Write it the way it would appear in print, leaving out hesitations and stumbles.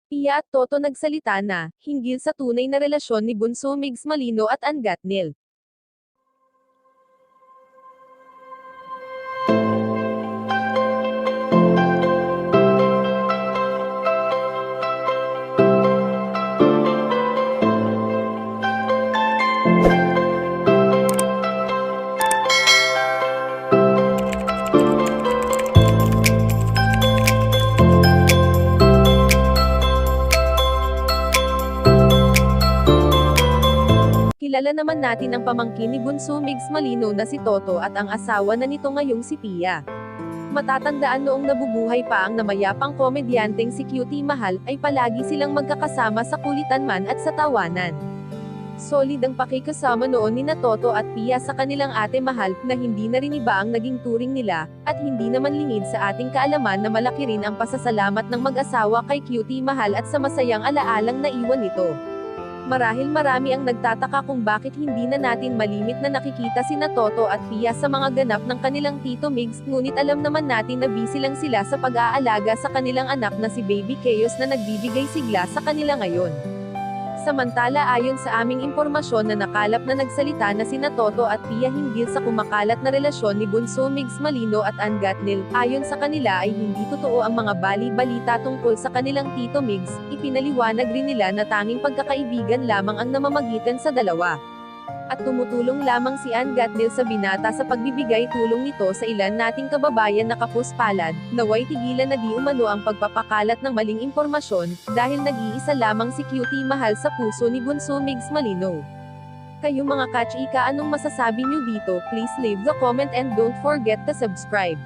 Pia at Toto nagsalita na, hinggil sa tunay na relasyon ni Bunso Migs Malino at Ann Gatnil. Kilala naman natin ang pamangkin ni Bunso Migs Malino na si Toto at ang asawa na nito ngayong si Pia. Matatandaan noong nabubuhay pa ang namayapang komedyanteng si Cutie Mahal, ay palagi silang magkakasama sa kulitan man at sa tawanan. Solid ang pakikasama noon ni na Toto at Pia sa kanilang ate Mahal, na hindi na rin iba ang naging turing nila, at hindi naman lingid sa ating kaalaman na malaki rin ang pasasalamat ng mag-asawa kay Cutie Mahal at sa masayang alaalang naiwan nito. Marahil marami ang nagtataka kung bakit hindi na natin malimit na nakikita sina Toto at Pia sa mga ganap ng kanilang Tito Migs, ngunit alam naman natin na busy lang sila sa pag-aalaga sa kanilang anak na si Baby Chaos na nagbibigay sigla sa kanila ngayon. Samantala ayon sa aming impormasyon na nakalap na nagsalita na sina Toto at Pia hinggil sa kumakalat na relasyon ni Bunso Migs Malino at Ann Gatnil, ayon sa kanila ay hindi totoo ang mga bali-balita tungkol sa kanilang Tito Migs, ipinaliwanag rin nila na tanging pagkakaibigan lamang ang namamagitan sa dalawa. At tumutulong lamang si Ann Gatnil sa binata sa pagbibigay tulong nito sa ilan nating kababayan na kapuspalad, naway tigilan na di umano ang pagpapakalat ng maling impormasyon, dahil nag-iisa lamang si Cutie Mahal sa puso ni Bunso Migs Malino. Kayo mga kachika, anong masasabi nyo dito? Please leave the comment and don't forget to subscribe.